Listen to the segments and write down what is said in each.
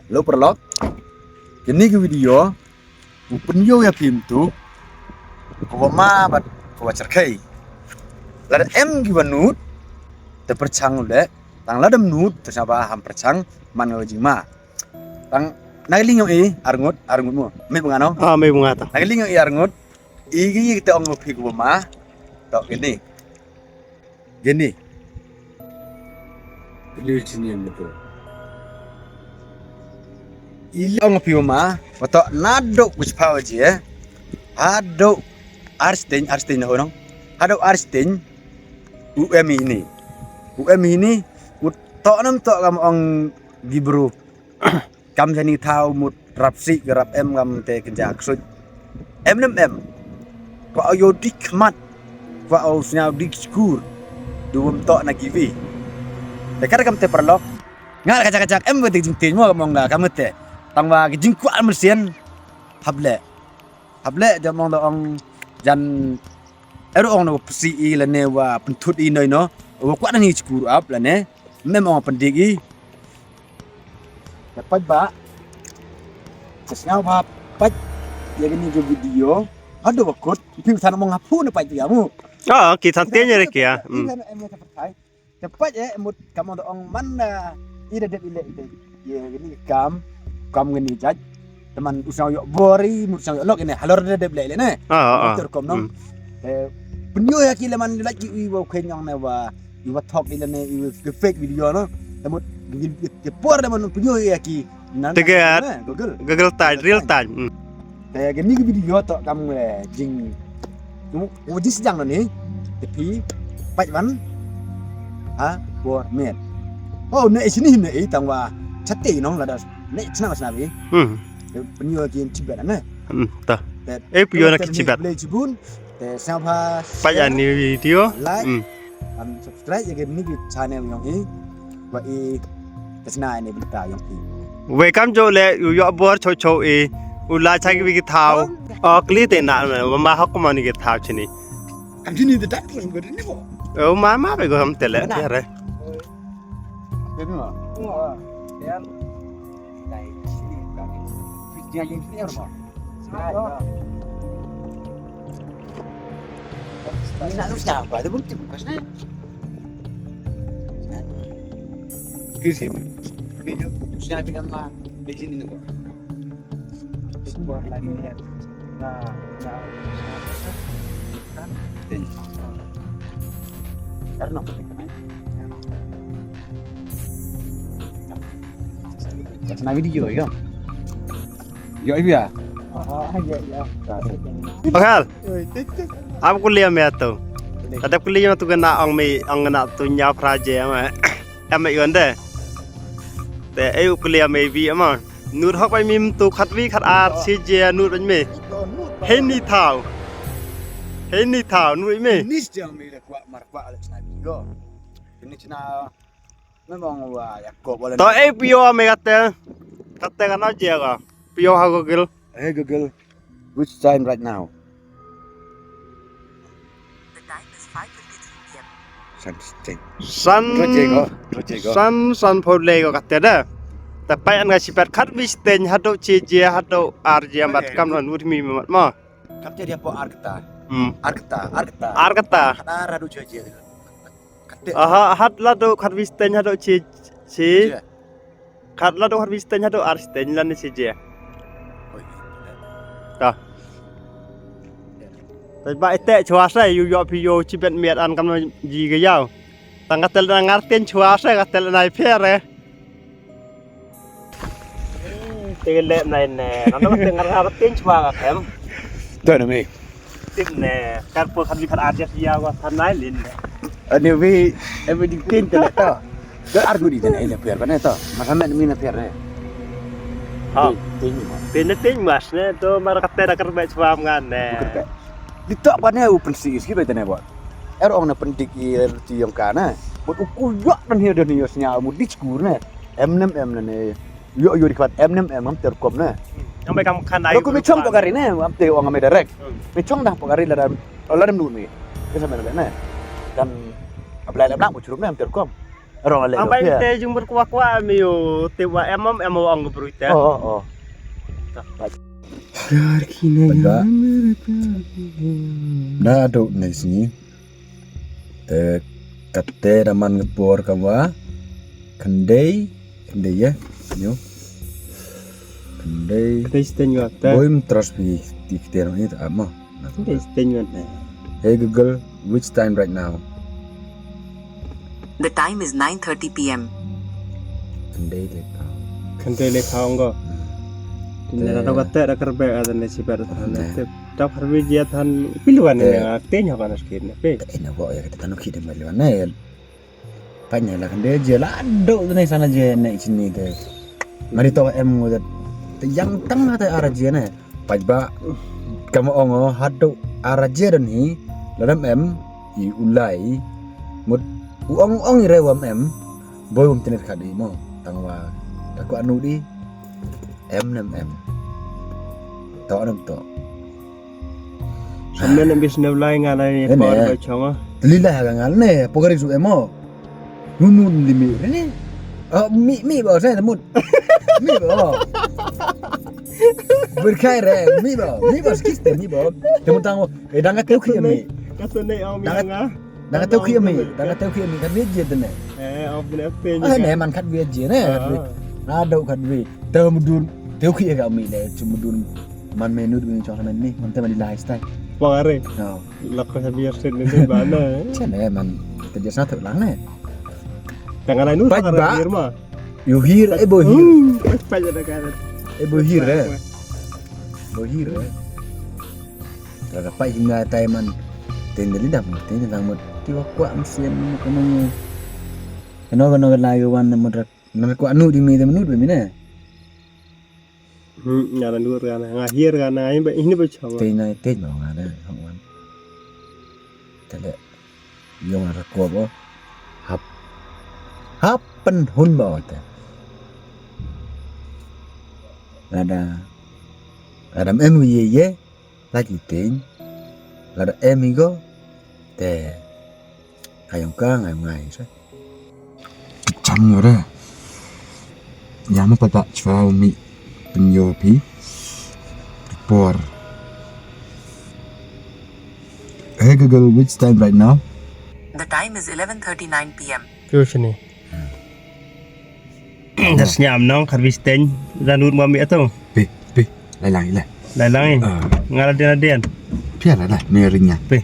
lo perlok. Ini ke video penyo ya pintu ko ma bat ko cerkai. Lada em giwanut te percang le tang ladam nut te saba ham percang man ngajima. Tang nagilingo arngut mo. Me bungano? May bungata. Nagilingo arngut igi kita ong ngopi ko ma. Tok gini. Gini. Lihat sini yang betul. Ilang piuma, wato nado kuspawa je, ado Arstein na honong, ado Arstein UM ini, to nam to kam ong gibru, kam jani tau mut rapsi gerap kam te kenjak sud, em, ko ayo dikmat, ko au snyau dikskur, duum to na givi, dekar kam te perlok, ngal kacak betik jingtin mo kam ong kamu te. Tangwa jingku almersian hable jamong do ong jan ero ong no psi la ne wa pentut i no wa kwa ni skuru up la ne memang pendigi dapat ba sesnya ba pat ya gini ke video ada wakut piu sana mau ngapu ne pat kamu kita tanya rek ya cepat ya mut kamu do ong mana ida det ile ya gini kam ngeni jaj teman usau yok bori musau yok lok ini halor de blele ne motor kom nom penyo ya ki leman lagi i wa kenyang ne wa i wa talk ile ne i wa fake video no temut ke por de man penyo ya ki nan Google time real time kayak gini video to kamu jing mu dis jang ni tapi pai wan bor met ne sini ne tangwa chatti nong la nek cina mas nabi penyu lagi cibat ana tah piyo nak cibat play jibun te sampa paya ni video like subscribe ya ni channel yang ini wa kesna ini berita yang ini welcome jo le yo bor cho ula chai ki thau kli te na ma hak ma ni ki thau chini anjini de dak lang gode ni mo ma be go ham tele re bebi ma ya yang ini apa? Ini nak lusa apa? Ada bukti bukan sih? Kisah video sudah bikin mah di sini nih kok. Sebuah lagi lihat. Nah, karena karena video ya. Yo iya. Ya. Bakal. Am kuliah me ato. Kadap kuliah tu kena ang na tu nya praje ama. Am yonde. Te ayu kuliah me vi ama. Nur hok bai mim tu khatwi khat ar si je nur me. Heni thau nur me. Ini jam me le kwa marfa ala chna bigo. Ini chna memang wa ya ko bolen. To pio me kate kana je ga. Pio ha Google. Hey Google, which time right now? The time is 5:53 p.m. Sun pole ko kate da. Ta pai an ga sipat khat bi sten hado je hado ar je mat kam non ut mi mat mo. Kap jadi apa arkta? Arkta. Ar hado je. Kate. Hat lado khat bi sten hado je. Khat lado khat bi sten hado ar sten lan si je. Ba ite chua sai yu yo pi yo chi bet miet an kam ji ge yaw tang ka tel ngar ten chua sai ka tel nai phe re te le nai ne nó te ngar ten chua ka them Tuh na me. tip ne kar po khan bi khan ar je ya wa than nai lin Ani we everything tin te to. Ke argu di tene ele per bana to. Masame mi na per ne. Tin mas ne to mar ka te kar be chua ngan ne Dito apa ne open sih gitu tene buat. Ong na pendik ti yang kana. Buat uku yo dan hiyo dan hiyo nya mu diskur ne. M6 ne. Yo dikat M6 terkom ne. yang be kam khan ai Ko mi chong pagari ne am te ong ame direct. Mi chong dah pagari la dam nu mi. Ke sama ne. Dan apply lab nak mu churum ne am terkom. Orang alek. Ang baik teh jung berkuah-kuah miyo tewa em mau ang gebru teh. Oh. Benda. Nah, duk di sini. Te kate raman ngepor kawa. Kendai ya. Yo. Kendai. Teh stenyo teh. Boim terus di kita ini apa? Teh stenyo teh. Hey Google, which time right now? The time is 9:30 p.m. Kendai lekau. Kante le khaung go. Tinara ro kate ra kerbe adane sibar than teh. Tak harbi dia than piluan ne akte nya kana skin pe. Ini kok ya kita tahu kita balik mana ya? Banyak lah kendai je lah. Dok tu ni sana je naik sini tu. Mari tahu udah. Yang tengah tu arah je na. Pajba kamu ongo haduk arah je dan ni. Dalam i ulai mut uang irewam boy tenet kadi mo tangwa takwa anu di tau anam to Samne ne bis ne lai ngana ni par ba chonga. lila ngal ne pogari su emo nunun limi ni mi ba saya mut mi ba berkait mi ba skiste mi ba temu tango danga teu ki mi Kasane ang mianga. danga teu ki mi kan vi je dene Ang bine pe ne man kat vi je ne na dau kat vi teu mudun teu ki ga mi ne cumudun man menu ni chona ni man teman di lifestyle Pare. no Lakko sa biar sen ne bana. chane man kita jasa theu lang ne Tangan ai nu Baj sa ba? firma. you here boy here Pa jada kana. boy here bohir Kalau dapat hingga taiman tendeli dah mesti tentang mut tiwa kuat mesin kamu kena lagi wan nampak kuat nu di mi menu di mana Ngana dur kana ngahir kana ini ba chonga. tena tej mau ada kawan tele yang ada kuat bo happen hun bo ada ye lagi ting ada emigo te kayong ka ngai sa cham rồi yama pada chwa mi penyo pi por hey Google, which time right now? The time is 11:39 p.m. Terus ni. Das nyam nong karbis ten danur mami atau. Pi lai lai Lai lang ngala den. pia lai merinya Pe.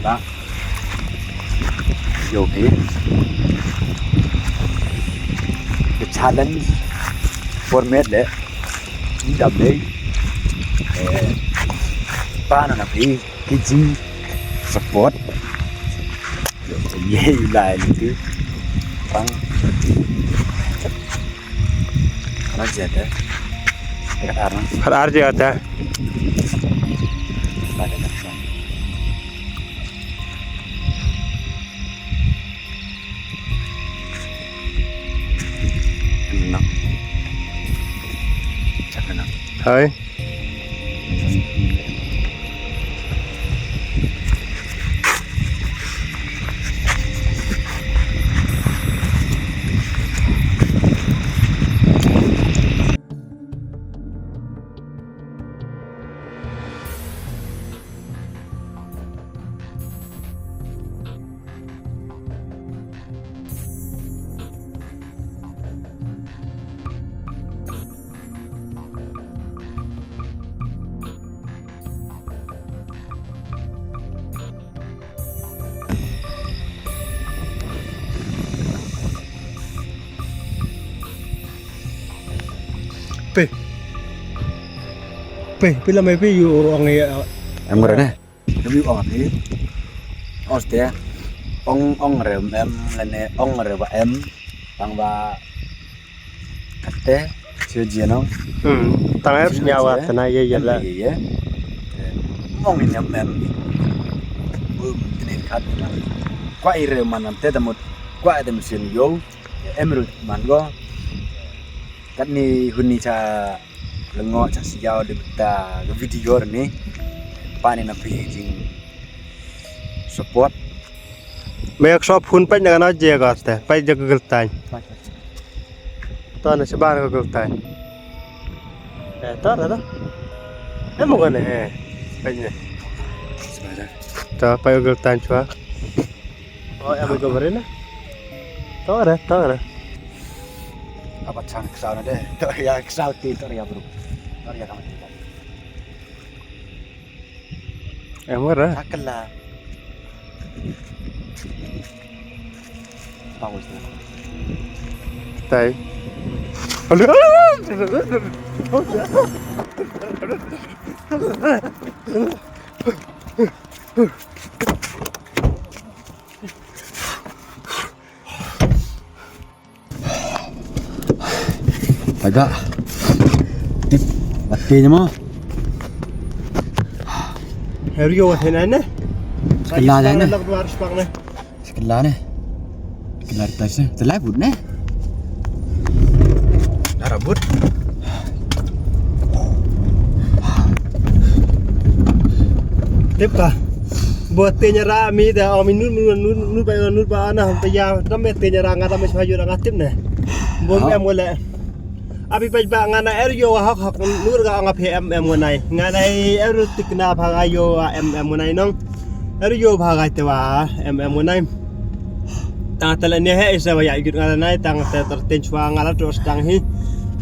Đó. Vô kia. The challenge for me đấy. Đập đi. Ba nó là cái gì support. Dây lại cái băng. Nó chết đấy. Cái ar nó. Khadar je ata. Thôi. Pila mai pi yu orang ya. Em rồi nè, cái view on thì, on stea, on rồi em lên này, on rồi và em, bằng và cắt té, chưa gì nó, Tang em nyawa tanah ya lah. ya, mong ini em, ini kat, qua ire mana teh temu, qua ada mesin yo, em rồi man go, kat ni huni cha lengo cha siau de ta video ni. Panen napi jing support Banyak shop pun pai dengan aja kat teh, pai jaga geltai. Tahu nasi bar ke geltai. Tahu ada. Emang kan pai ni. sebentar Tahu pai geltai cua. Oh, emang kabarin? Tahu ada. apa cang kesal deh ya kesal titor ya bro tor ya kamu tidak Emang ada. takkan lah bagus tu Tai. agak tip matinya mau Haryo wa henane. Sekelah dah ni. Nak dua harus bang ni. sekelah ni sekelah tas ni terlalu pun ni dah rabut Tip ka. Buat tenya rami dah. Oh minun ba ana tanya. Ramai tenya ranga ramai sahaju ranga tip ni. Bom em boleh. Abi ba ngana eryo hak nur ga anga pm ngonai. Nganai eru tikna bhagayo em ngonai nong. Eryo bhagai tewa em ngonai. Tang tele ne he isa ba ya yut ngana nai tang te terten chwa ngala terus tang hi.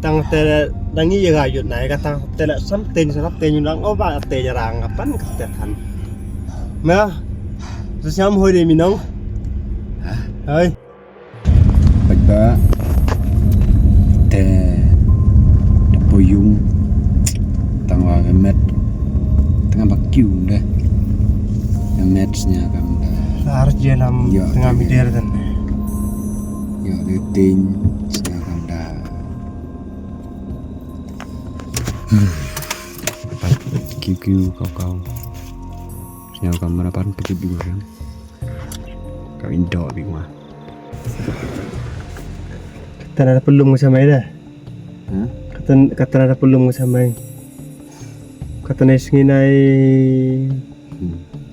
Tang te dangi ya ga yut nai ka tang tele sam ten sarap ten nang o ba te jarang apan ka te han. Ma. Sesiam hoi de minong. Hai. Baca teh boyung tangwa met tengah bakiu dah matchnya kan dah Harus jalan Ya, tengah ya. mider dan. ya leting nya kan dah kiu kau siapa kamera pan kecil juga kan kau indoor di rumah Kata ada pelung sama ida. Hah? Kata ada pelung sama. Kata nai nai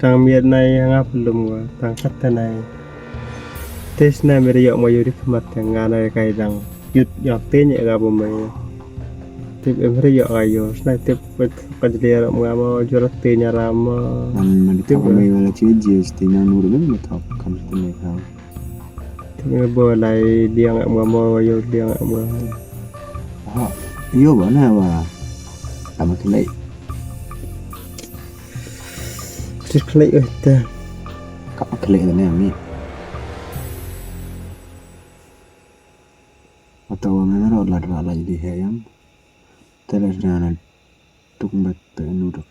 tang miat nai yang apa pelung gua. Tang kata nai. Tes nai mere yok mayu di kemat yang nganai kai dang. Yut yok tenya ga bomai. Tip mere yok ayo. Nai tip kajliar mengama jurat tenya rama. man itu kami wala cije stina nur ben metap kan tene kau Tengah bolai dia ngak mengama ayo dia ngak mengama. ah iyo bana wa sama kelai Terus kelai dah. kap kelai ni ami atau mana ro lad wala jadi hayam telas dana tuk bet nu dak